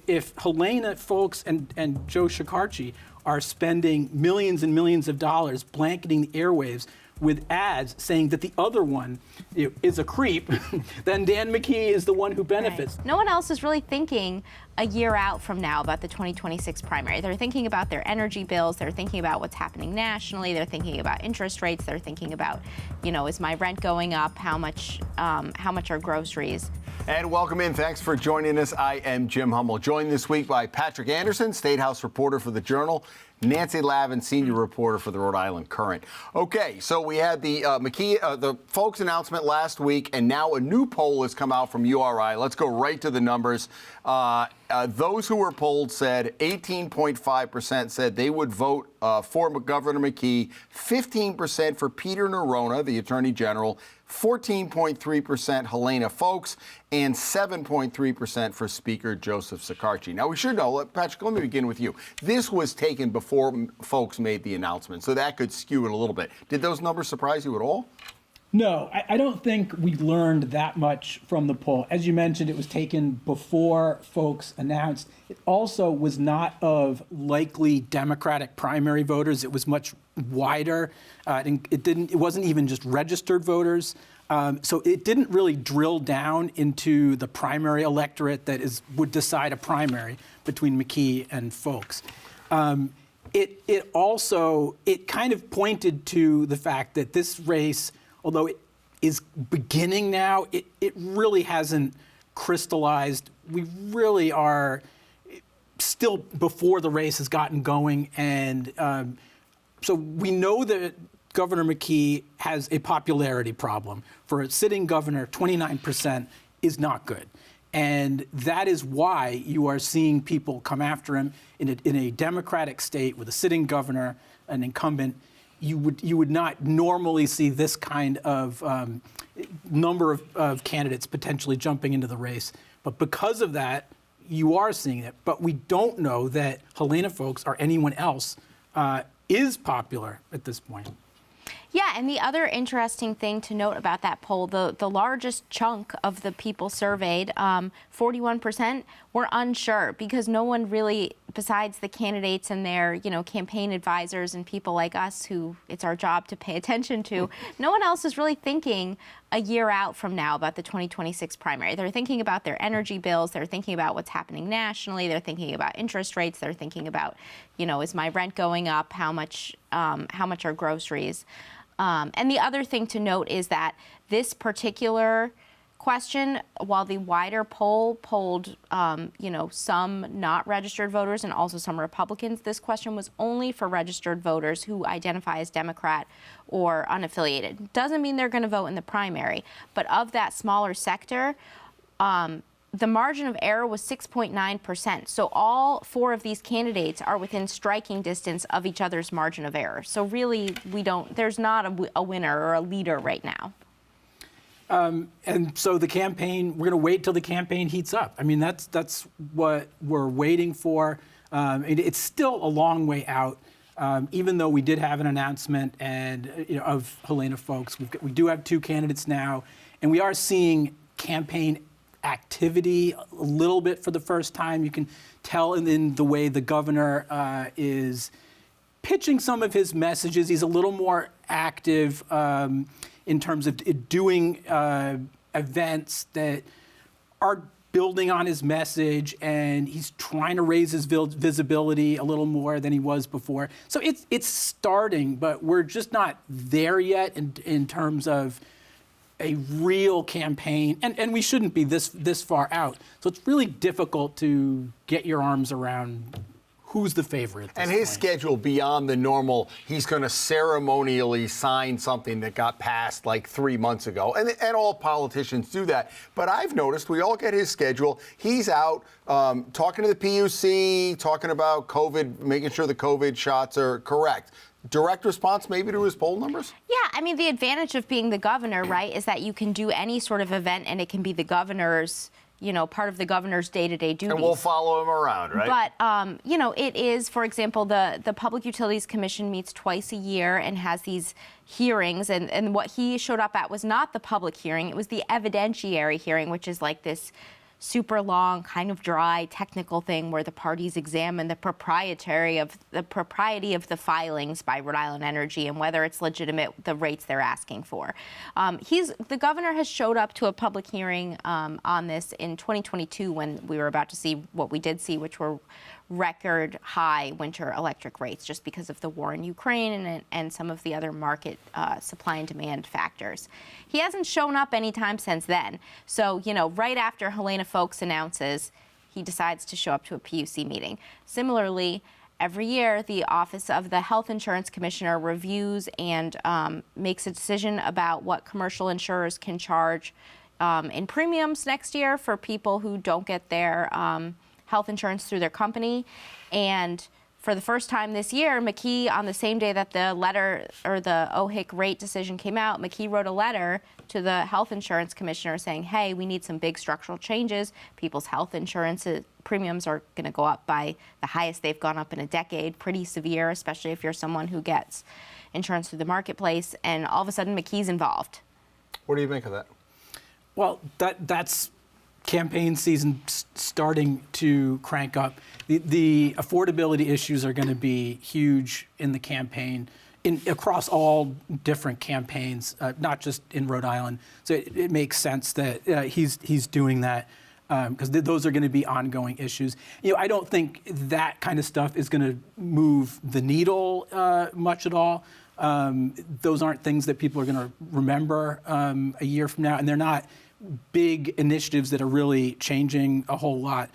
if Helena folks and Joe Shikarchi are spending millions and millions of dollars blanketing the airwaves with ads saying that the other one is a creep, then Dan McKee is the one who benefits. Right. No one else is really thinking a year out from now about the 2026 primary. They're thinking about their energy bills. They're thinking about what's happening nationally. They're thinking about interest rates. They're thinking about, is my rent going up? How much are groceries? And welcome in. Thanks for joining us. I am Jim Hummel, joined this week by Patrick Anderson, State House reporter for the Journal, Nancy Lavin, senior reporter for the Rhode Island Current. Okay, so we had the McKee, the folks announcement last week, and now a new poll has come out from URI. Let's go right to the numbers. Those who were polled said 18.5% said they would vote for Governor McKee, 15% for Peter Nerona, the Attorney General, 14.3% Helena Folks, and 7.3% for Speaker Joseph Shikarchi. Now, we should know, Patrick, let me begin with you. This was taken before folks made the announcement, so that could skew it a little bit. Did those numbers surprise you at all? No, I don't think we learned that much from the poll. As you mentioned, it was taken before folks announced. It also was not of likely Democratic primary voters. It was much wider. It wasn't even just registered voters. So it didn't really drill down into the primary electorate that would decide a primary between McKee and Folks. It also kind of pointed to the fact that this race, although it is beginning now, it really hasn't crystallized. We really are still before the race has gotten going. And so we know that Governor McKee has a popularity problem. For a sitting governor, 29% is not good. And that is why you are seeing people come after him in a Democratic state with a sitting governor, an incumbent. You would not normally see this kind of number of candidates potentially jumping into the race. But because of that, you are seeing it. But we don't know that Helena Folks or anyone else is popular at this point. Yeah, and the other interesting thing to note about that poll, the largest chunk of the people surveyed, 41%, were unsure because no one really, besides the candidates and their, campaign advisors and people like us who it's our job to pay attention to, no one else is really thinking a year out from now about the 2026 primary. They're thinking about their energy bills. They're thinking about what's happening nationally. They're thinking about interest rates. They're thinking about, is my rent going up? How much are groceries? And the other thing to note is that this particular question, while the wider poll polled, some not registered voters and also some Republicans, this question was only for registered voters who identify as Democrat or unaffiliated. Doesn't mean they're going to vote in the primary, but of that smaller sector, the margin of error was 6.9%. So all four of these candidates are within striking distance of each other's margin of error. So really, there's not a winner or a leader right now. And so the campaign, we're going to wait till the campaign heats up. I mean, that's what we're waiting for. It's still a long way out, even though we did have an announcement of Helena Folks. We do have two candidates now, and we are seeing campaign activity a little bit for the first time. You can tell in the way the governor is pitching some of his messages. He's a little more active in terms of doing events that are building on his message, and he's trying to raise his visibility a little more than he was before. So it's starting, but we're just not there yet in terms of a real campaign, and we shouldn't be this far out. So it's really difficult to get your arms around who's the favorite. And his schedule beyond the normal, he's going to ceremonially sign something that got passed like 3 months ago. And all politicians do that. But I've noticed we all get his schedule. He's out talking to the PUC, talking about COVID, making sure the COVID shots are correct. Direct response maybe to his poll numbers? Yeah, I mean, the advantage of being the governor, right, is that you can do any sort of event and it can be the governor's, part of the governor's day-to-day duties. And we'll follow him around, right? But, it is, for example, the Public Utilities Commission meets twice a year and has these hearings. And what he showed up at was not the public hearing. It was the evidentiary hearing, which is like this super long, kind of dry, technical thing where the parties examine the propriety of the filings by Rhode Island Energy and whether it's legitimate, the rates they're asking for. The governor has showed up to a public hearing on this in 2022 when we were about to see what we did see, which were record high winter electric rates just because of the war in Ukraine and some of the other market supply and demand factors. He hasn't shown up anytime since then. So, right after Helena Foulkes announces, he decides to show up to a PUC meeting. Similarly, every year, the Office of the Health Insurance Commissioner reviews and makes a decision about what commercial insurers can charge in premiums next year for people who don't get their health insurance through their company. And for the first time this year, McKee, on the same day that the letter or the OHIC rate decision came out, McKee wrote a letter to the health insurance commissioner saying, hey, we need some big structural changes. People's health insurance premiums are going to go up by the highest they've gone up in a decade, pretty severe, especially if you're someone who gets insurance through the marketplace. And all of a sudden, McKee's involved. What do you make of that? Well, that's campaign season starting to crank up. The affordability issues are going to be huge in the campaign, across all different campaigns, not just in Rhode Island. So it makes sense that he's doing that because those are going to be ongoing issues. I don't think that kind of stuff is going to move the needle much at all. Those aren't things that people are going to remember a year from now, and they're not big initiatives that are really changing a whole lot.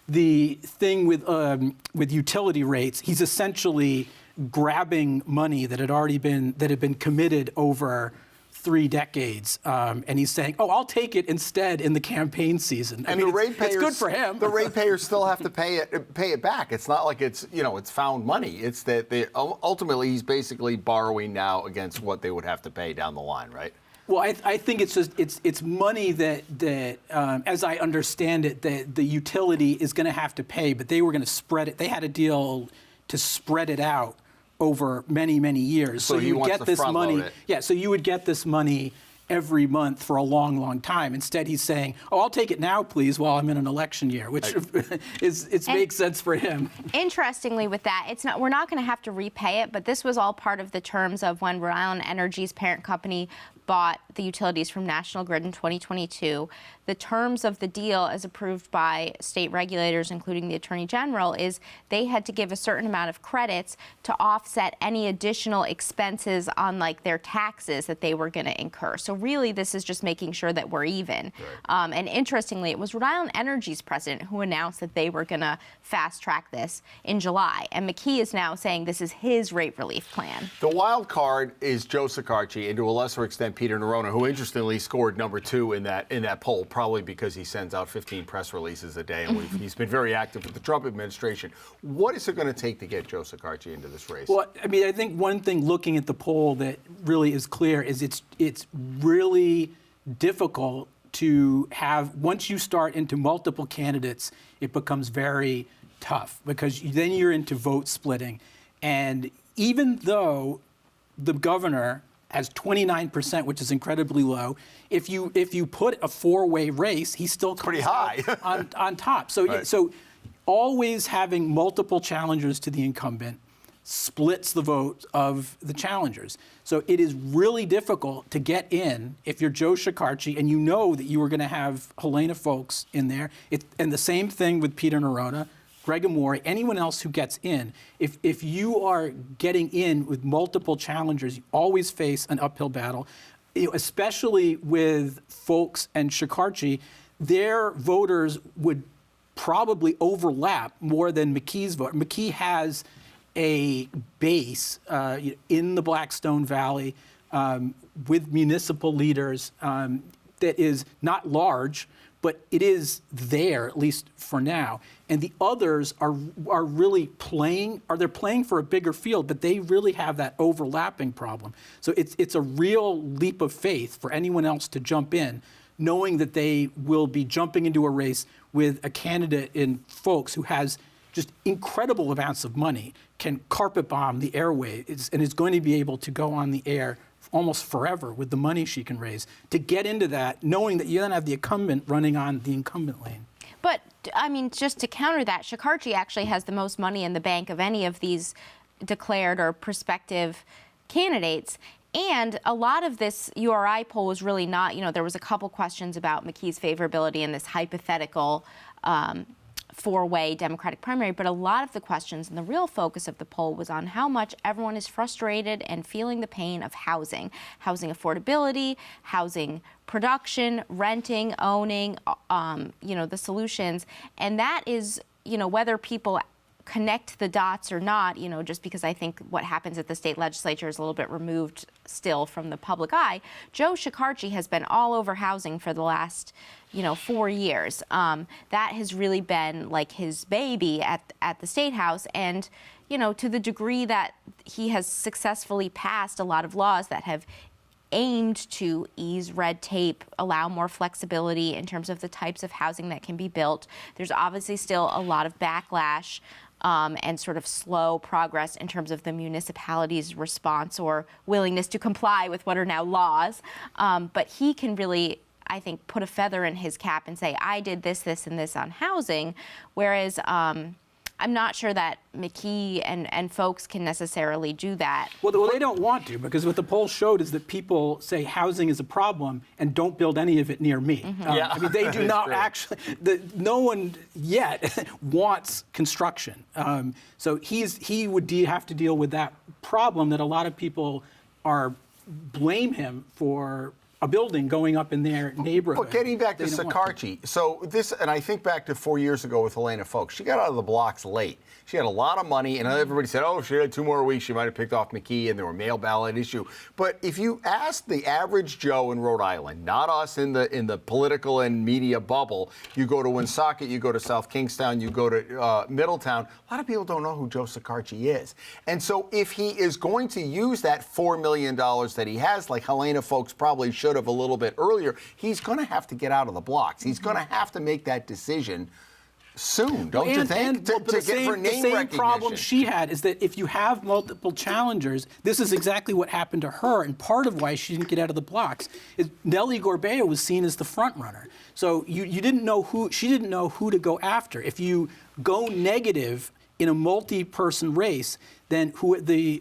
The thing with utility rates, he's essentially grabbing money that had been committed over 3 decades, and he's saying, "Oh, I'll take it instead in the campaign season." And the ratepayers, it's good for him. The ratepayers still have to pay it back. It's not like it's found money. It's that ultimately he's basically borrowing now against what they would have to pay down the line, right? Well, I think it's money that as I understand it, the utility is going to have to pay, but they were going to spread it. They had a deal to spread it out over many, many years. So you would get this money. Yeah, so you would get this money every month for a long, long time. Instead, he's saying, "Oh, I'll take it now, please," while I'm in an election year, which makes sense for him. Interestingly, with that, we're not going to have to repay it, but this was all part of the terms of when Rhode Island Energy's parent company bought the utilities from National Grid in 2022. The terms of the deal, as approved by state regulators, including the Attorney General, is they had to give a certain amount of credits to offset any additional expenses on their taxes that they were going to incur. So really, this is just making sure that we're even. Right. And interestingly, it was Rhode Island Energy's president who announced that they were going to fast track this in July. And McKee is now saying this is his rate relief plan. The wild card is Joe Cicarci, and to a lesser extent Peter Nerona, who interestingly scored number 2 in that poll, probably because he sends out 15 press releases a day, and he's been very active with the Trump administration. What is it going to take to get Joe Cicarci into this race? Well, I think one thing looking at the poll that really is clear is it's really difficult to have, once you start into multiple candidates, it becomes very tough because then you're into vote splitting. And even though the governor has 29%, which is incredibly low, if you put a 4-way race, he still comes pretty high on top. So right. So always having multiple challengers to the incumbent splits the vote of the challengers. So it is really difficult to get in if you're Joe Cicarci and you know that you were going to have Helena Foulkes in there. And the same thing with Peter Nerona, Greg Amore, anyone else who gets in. If you are getting in with multiple challengers, you always face an uphill battle, especially with Foulkes and Cicarci. Their voters would probably overlap more than McKee's vote. McKee has a base in the Blackstone Valley with municipal leaders that is not large, but it is there, at least for now. And the others are really playing for a bigger field, but they really have that overlapping problem. So it's a real leap of faith for anyone else to jump in, knowing that they will be jumping into a race with a candidate in Foulkes who has just incredible amounts of money, can carpet bomb the airwaves, and is going to be able to go on the air almost forever with the money she can raise to get into that, knowing that you then have the incumbent running on the incumbent lane. But, I mean, just to counter that, Shekarchi actually has the most money in the bank of any of these declared or prospective candidates. And a lot of this URI poll was really not, there was a couple questions about McKee's favorability in this hypothetical four-way Democratic primary, but a lot of the questions and the real focus of the poll was on how much everyone is frustrated and feeling the pain of housing affordability, housing production, renting, owning, the solutions. And that is, whether people connect the dots or not, just because I think what happens at the state legislature is a little bit removed still from the public eye. Joe Shekarchi has been all over housing for the last, 4 years. That has really been like his baby at the State House. And, to the degree that he has successfully passed a lot of laws that have aimed to ease red tape, allow more flexibility in terms of the types of housing that can be built. There's obviously still a lot of backlash and sort of slow progress in terms of the municipality's response or willingness to comply with what are now laws. But he can really, I think, put a feather in his cap and say, I did this, this, and this on housing, whereas I'm not sure that McKee and folks can necessarily do that. Well, they don't want to, because what the poll showed is that people say housing is a problem and don't build any of it near me. Yeah. I mean, they do not actually, no one yet wants construction. So he would have to deal with that problem that a lot of people blame him for a building going up in their neighborhood. But getting back to Shekarchi, so this, and I think back to 4 years ago with Helena Foulkes, she got out of the blocks late. She had a lot of money, and everybody said, oh, if she had 2 more weeks, she might have picked off McKee, and there were mail ballot issue. But if you ask the average Joe in Rhode Island, not us in the political and media bubble, you go to Woonsocket, you go to South Kingstown, you go to Middletown, a lot of people don't know who Joe Shekarchi is. And so if he is going to use that $4 million that he has, like Helena Foulkes probably should have a little bit earlier, he's going to have to get out of the blocks. He's going to have to make that decision soon, don't you think? The same problem she had is that if you have multiple challengers, this is exactly what happened to her, and part of why she didn't get out of the blocks is Nellie Gorbea was seen as the front runner. So you didn't know she didn't know who to go after. If you go negative in a multi-person race, then the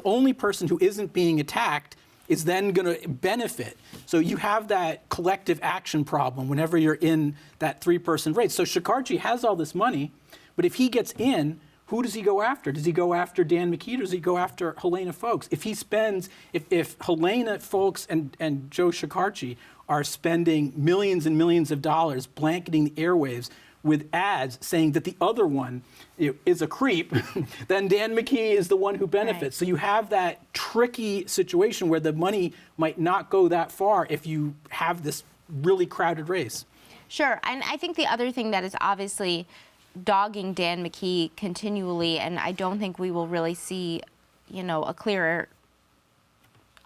only person who isn't being attacked is then going to benefit. So you have that collective action problem whenever you're in that 3-person race. So Shekarchi has all this money, but if he gets in, who does he go after? Does he go after Dan McKee, or does he go after Helena Foulkes? If Helena Foulkes and Joe Shekarchi are spending millions and millions of dollars blanketing the airwaves with ads saying that the other one is a creep, then Dan McKee is the one who benefits. Right. So you have that tricky situation where the money might not go that far if you have this really crowded race. Sure, and I think the other thing that is obviously dogging Dan McKee continually, and I don't think we will really see, a clearer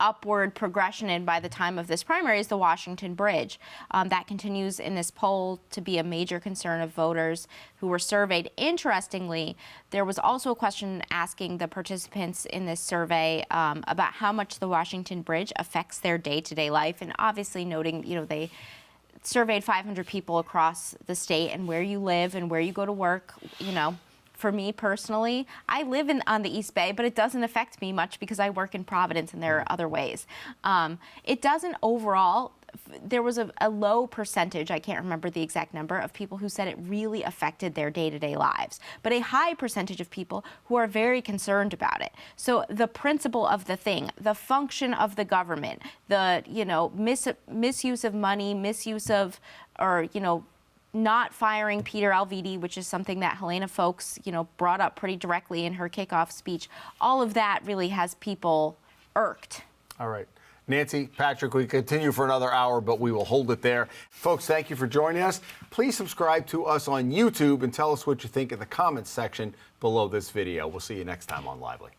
upward progression in by the time of this primary, is the Washington Bridge. That continues in this poll to be a major concern of voters who were surveyed. Interestingly, there was also a question asking the participants in this survey about how much the Washington Bridge affects their day-to-day life, and obviously noting, they surveyed 500 people across the state and where you live and where you go to work, For me personally, I live on the East Bay, but it doesn't affect me much because I work in Providence and there are other ways. It doesn't overall. There was a low percentage, I can't remember the exact number, of people who said it really affected their day-to-day lives, but a high percentage of people who are very concerned about it. So the principle of the thing, the function of the government, the misuse of money, not firing Peter Alviti, which is something that Helena Foulkes, brought up pretty directly in her kickoff speech. All of that really has people irked. All right. Nancy, Patrick, we continue for another hour, but we will hold it there. Folks, thank you for joining us. Please subscribe to us on YouTube and tell us what you think in the comments section below this video. We'll see you next time on Lively.